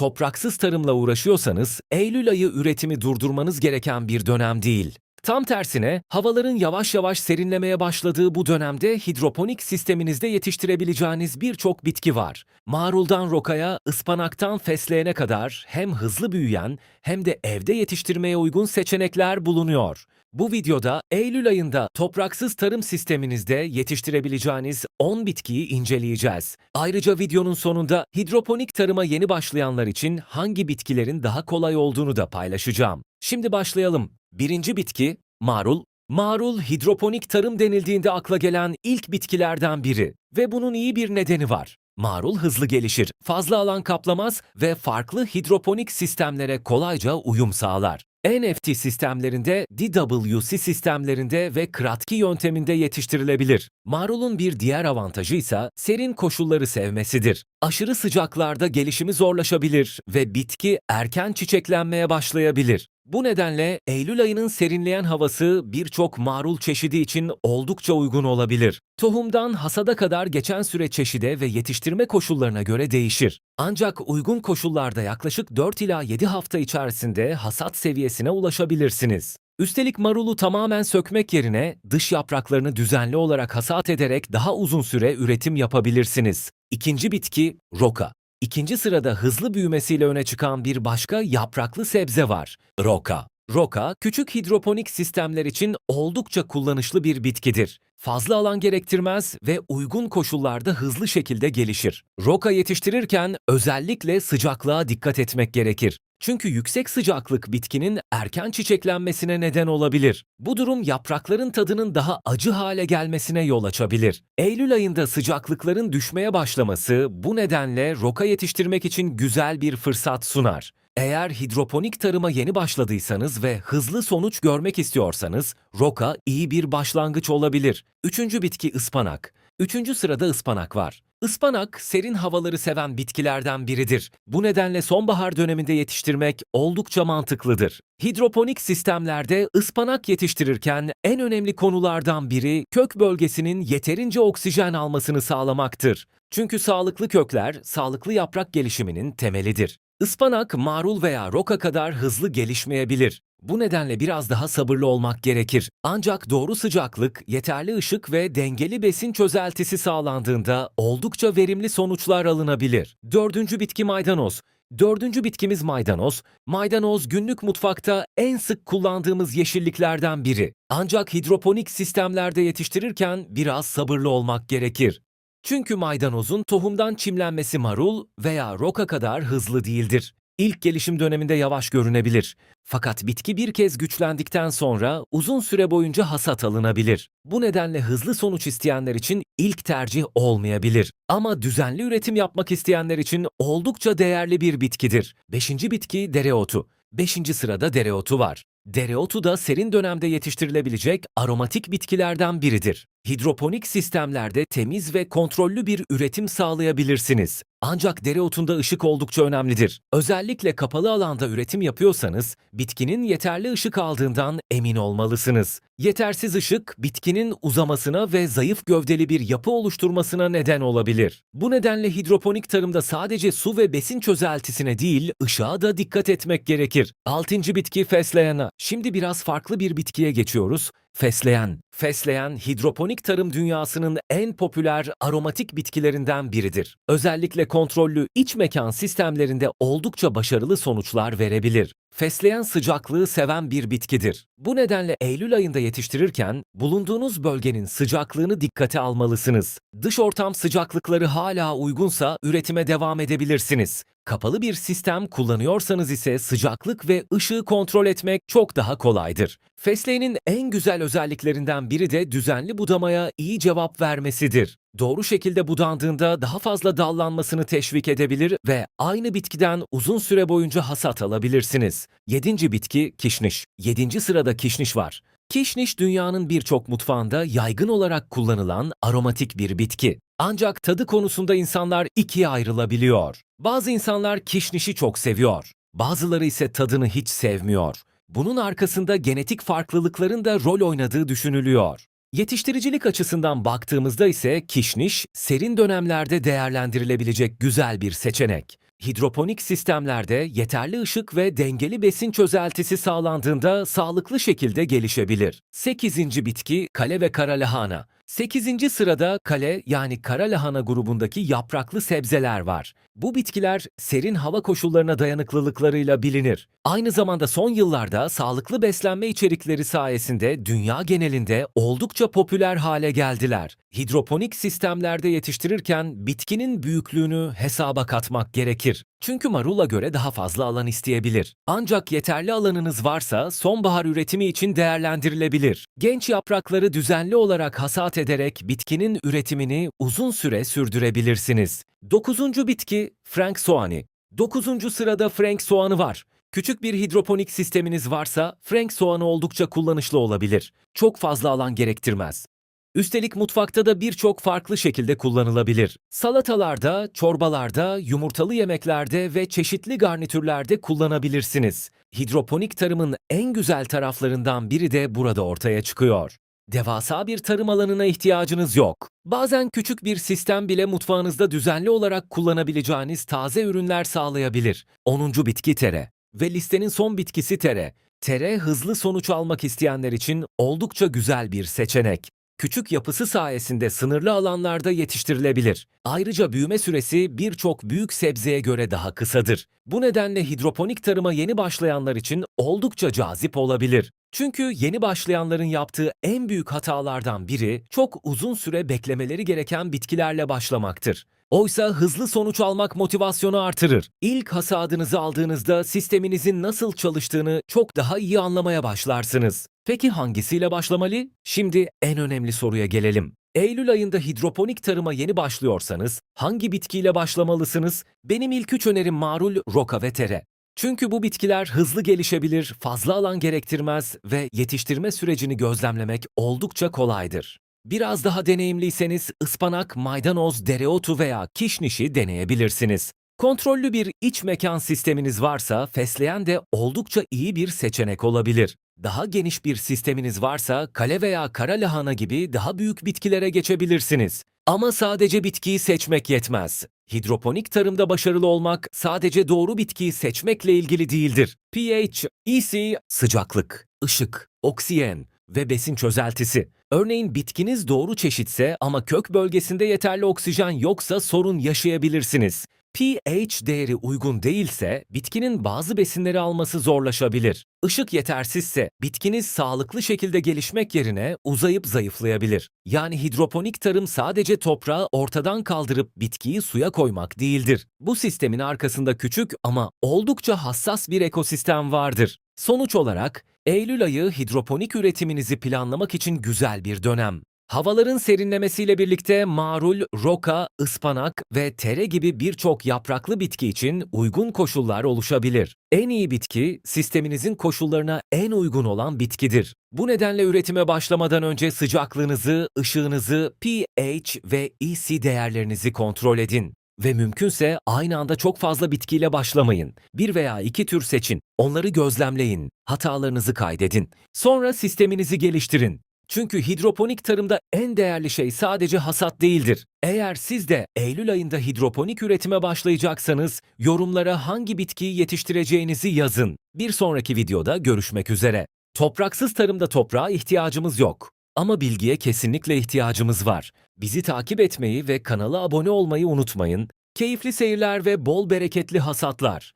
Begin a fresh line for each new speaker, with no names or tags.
topraksız tarımla uğraşıyorsanız, Eylül ayı üretimi durdurmanız gereken bir dönem değil. Tam tersine, havaların yavaş yavaş serinlemeye başladığı bu dönemde hidroponik sisteminizde yetiştirebileceğiniz birçok bitki var. Maruldan rokaya, ıspanaktan fesleğene kadar hem hızlı büyüyen hem de evde yetiştirmeye uygun seçenekler bulunuyor. Bu videoda Eylül ayında topraksız tarım sisteminizde yetiştirebileceğiniz 10 bitkiyi inceleyeceğiz. Ayrıca videonun sonunda hidroponik tarıma yeni başlayanlar için hangi bitkilerin daha kolay olduğunu da paylaşacağım. Şimdi başlayalım. Birinci bitki, marul. Marul, hidroponik tarım denildiğinde akla gelen ilk bitkilerden biri ve bunun iyi bir nedeni var. Marul hızlı gelişir, fazla alan kaplamaz ve farklı hidroponik sistemlere kolayca uyum sağlar. NFT sistemlerinde, DWC sistemlerinde ve Kratki yönteminde yetiştirilebilir. Marulun bir diğer avantajı ise serin koşulları sevmesidir. Aşırı sıcaklarda gelişimi zorlaşabilir ve bitki erken çiçeklenmeye başlayabilir. Bu nedenle Eylül ayının serinleyen havası birçok marul çeşidi için oldukça uygun olabilir. Tohumdan hasada kadar geçen süre çeşide ve yetiştirme koşullarına göre değişir. Ancak uygun koşullarda yaklaşık 4 ila 7 hafta içerisinde hasat seviyesine ulaşabilirsiniz. Üstelik marulu tamamen sökmek yerine dış yapraklarını düzenli olarak hasat ederek daha uzun süre üretim yapabilirsiniz. İkinci bitki, roka. İkinci sırada hızlı büyümesiyle öne çıkan bir başka yapraklı sebze var, roka. Roka, küçük hidroponik sistemler için oldukça kullanışlı bir bitkidir. Fazla alan gerektirmez ve uygun koşullarda hızlı şekilde gelişir. Roka yetiştirirken özellikle sıcaklığa dikkat etmek gerekir. Çünkü yüksek sıcaklık bitkinin erken çiçeklenmesine neden olabilir. Bu durum yaprakların tadının daha acı hale gelmesine yol açabilir. Eylül ayında sıcaklıkların düşmeye başlaması bu nedenle roka yetiştirmek için güzel bir fırsat sunar. Eğer hidroponik tarıma yeni başladıysanız ve hızlı sonuç görmek istiyorsanız, roka iyi bir başlangıç olabilir. Üçüncü bitki ıspanak. Üçüncü sırada ıspanak var. Ispanak, serin havaları seven bitkilerden biridir. Bu nedenle sonbahar döneminde yetiştirmek oldukça mantıklıdır. Hidroponik sistemlerde ıspanak yetiştirirken en önemli konulardan biri kök bölgesinin yeterince oksijen almasını sağlamaktır. Çünkü sağlıklı kökler, sağlıklı yaprak gelişiminin temelidir. Ispanak, marul veya roka kadar hızlı gelişmeyebilir. Bu nedenle biraz daha sabırlı olmak gerekir. Ancak doğru sıcaklık, yeterli ışık ve dengeli besin çözeltisi sağlandığında oldukça verimli sonuçlar alınabilir. Dördüncü bitki maydanoz. Dördüncü bitkimiz maydanoz. Maydanoz günlük mutfakta en sık kullandığımız yeşilliklerden biri. Ancak hidroponik sistemlerde yetiştirirken biraz sabırlı olmak gerekir. Çünkü maydanozun tohumdan çimlenmesi marul veya roka kadar hızlı değildir. İlk gelişim döneminde yavaş görünebilir. Fakat bitki bir kez güçlendikten sonra uzun süre boyunca hasat alınabilir. Bu nedenle hızlı sonuç isteyenler için ilk tercih olmayabilir. Ama düzenli üretim yapmak isteyenler için oldukça değerli bir bitkidir. Beşinci bitki dereotu. Beşinci sırada dereotu var. Dereotu da serin dönemde yetiştirilebilecek aromatik bitkilerden biridir. Hidroponik sistemlerde temiz ve kontrollü bir üretim sağlayabilirsiniz. Ancak dereotunda ışık oldukça önemlidir. Özellikle kapalı alanda üretim yapıyorsanız, bitkinin yeterli ışık aldığından emin olmalısınız. Yetersiz ışık, bitkinin uzamasına ve zayıf gövdeli bir yapı oluşturmasına neden olabilir. Bu nedenle hidroponik tarımda sadece su ve besin çözeltisine değil, ışığa da dikkat etmek gerekir. Altıncı bitki fesleğena. Şimdi biraz farklı bir bitkiye geçiyoruz. Fesleğen. Fesleğen, hidroponik tarım dünyasının en popüler aromatik bitkilerinden biridir. Özellikle kontrollü iç mekan sistemlerinde oldukça başarılı sonuçlar verebilir. Fesleğen sıcaklığı seven bir bitkidir. Bu nedenle Eylül ayında yetiştirirken bulunduğunuz bölgenin sıcaklığını dikkate almalısınız. Dış ortam sıcaklıkları hala uygunsa üretime devam edebilirsiniz. Kapalı bir sistem kullanıyorsanız ise sıcaklık ve ışığı kontrol etmek çok daha kolaydır. Fesleğenin en güzel özelliklerinden biri de düzenli budamaya iyi cevap vermesidir. Doğru şekilde budandığında daha fazla dallanmasını teşvik edebilir ve aynı bitkiden uzun süre boyunca hasat alabilirsiniz. Yedinci bitki kişniş. Yedinci sırada kişniş var. Kişniş dünyanın birçok mutfağında yaygın olarak kullanılan aromatik bir bitki. Ancak tadı konusunda insanlar ikiye ayrılabiliyor. Bazı insanlar kişnişi çok seviyor. Bazıları ise tadını hiç sevmiyor. Bunun arkasında genetik farklılıkların da rol oynadığı düşünülüyor. Yetiştiricilik açısından baktığımızda ise kişniş, serin dönemlerde değerlendirilebilecek güzel bir seçenek. Hidroponik sistemlerde yeterli ışık ve dengeli besin çözeltisi sağlandığında sağlıklı şekilde gelişebilir. 8. bitki kale ve kara lahana. 8. sırada kale yani kara lahana grubundaki yapraklı sebzeler var. Bu bitkiler serin hava koşullarına dayanıklılıklarıyla bilinir. Aynı zamanda son yıllarda sağlıklı beslenme içerikleri sayesinde dünya genelinde oldukça popüler hale geldiler. Hidroponik sistemlerde yetiştirirken bitkinin büyüklüğünü hesaba katmak gerekir. Çünkü marula göre daha fazla alan isteyebilir. Ancak yeterli alanınız varsa sonbahar üretimi için değerlendirilebilir. Genç yaprakları düzenli olarak hasat ederek bitkinin üretimini uzun süre sürdürebilirsiniz. 9. bitki Frank soğanı. 9. sırada Frank soğanı var. Küçük bir hidroponik sisteminiz varsa Frank soğanı oldukça kullanışlı olabilir. Çok fazla alan gerektirmez. Üstelik mutfakta da birçok farklı şekilde kullanılabilir. Salatalarda, çorbalarda, yumurtalı yemeklerde ve çeşitli garnitürlerde kullanabilirsiniz. Hidroponik tarımın en güzel taraflarından biri de burada ortaya çıkıyor. Devasa bir tarım alanına ihtiyacınız yok. Bazen küçük bir sistem bile mutfağınızda düzenli olarak kullanabileceğiniz taze ürünler sağlayabilir. 10. bitki tere ve listenin son bitkisi tere. Tere hızlı sonuç almak isteyenler için oldukça güzel bir seçenek. Küçük yapısı sayesinde sınırlı alanlarda yetiştirilebilir. Ayrıca büyüme süresi birçok büyük sebzeye göre daha kısadır. Bu nedenle hidroponik tarıma yeni başlayanlar için oldukça cazip olabilir. Çünkü yeni başlayanların yaptığı en büyük hatalardan biri çok uzun süre beklemeleri gereken bitkilerle başlamaktır. Oysa hızlı sonuç almak motivasyonu artırır. İlk hasadınızı aldığınızda sisteminizin nasıl çalıştığını çok daha iyi anlamaya başlarsınız. Peki hangisiyle başlamalı? Şimdi en önemli soruya gelelim. Eylül ayında hidroponik tarıma yeni başlıyorsanız hangi bitkiyle başlamalısınız? Benim ilk 3 önerim marul, roka ve tere. Çünkü bu bitkiler hızlı gelişebilir, fazla alan gerektirmez ve yetiştirme sürecini gözlemlemek oldukça kolaydır. Biraz daha deneyimliyseniz ıspanak, maydanoz, dereotu veya kişnişi deneyebilirsiniz. Kontrollü bir iç mekan sisteminiz varsa fesleğen de oldukça iyi bir seçenek olabilir. Daha geniş bir sisteminiz varsa kale veya kara lahana gibi daha büyük bitkilere geçebilirsiniz. Ama sadece bitkiyi seçmek yetmez. Hidroponik tarımda başarılı olmak sadece doğru bitkiyi seçmekle ilgili değildir. pH, EC, sıcaklık, ışık, oksijen ve besin çözeltisi. Örneğin bitkiniz doğru çeşitse ama kök bölgesinde yeterli oksijen yoksa sorun yaşayabilirsiniz. pH değeri uygun değilse bitkinin bazı besinleri alması zorlaşabilir. Işık yetersizse bitkiniz sağlıklı şekilde gelişmek yerine uzayıp zayıflayabilir. Yani hidroponik tarım sadece toprağı ortadan kaldırıp bitkiyi suya koymak değildir. Bu sistemin arkasında küçük ama oldukça hassas bir ekosistem vardır. Sonuç olarak Eylül ayı hidroponik üretiminizi planlamak için güzel bir dönem. Havaların serinlemesiyle birlikte marul, roka, ıspanak ve tere gibi birçok yapraklı bitki için uygun koşullar oluşabilir. En iyi bitki, sisteminizin koşullarına en uygun olan bitkidir. Bu nedenle üretime başlamadan önce sıcaklığınızı, ışığınızı, pH ve EC değerlerinizi kontrol edin. Ve mümkünse aynı anda çok fazla bitkiyle başlamayın. Bir veya iki tür seçin, onları gözlemleyin, hatalarınızı kaydedin. Sonra sisteminizi geliştirin. Çünkü hidroponik tarımda en değerli şey sadece hasat değildir. Eğer siz de Eylül ayında hidroponik üretime başlayacaksanız yorumlara hangi bitkiyi yetiştireceğinizi yazın. Bir sonraki videoda görüşmek üzere. Topraksız tarımda toprağa ihtiyacımız yok. Ama bilgiye kesinlikle ihtiyacımız var. Bizi takip etmeyi ve kanala abone olmayı unutmayın. Keyifli seyirler ve bol bereketli hasatlar.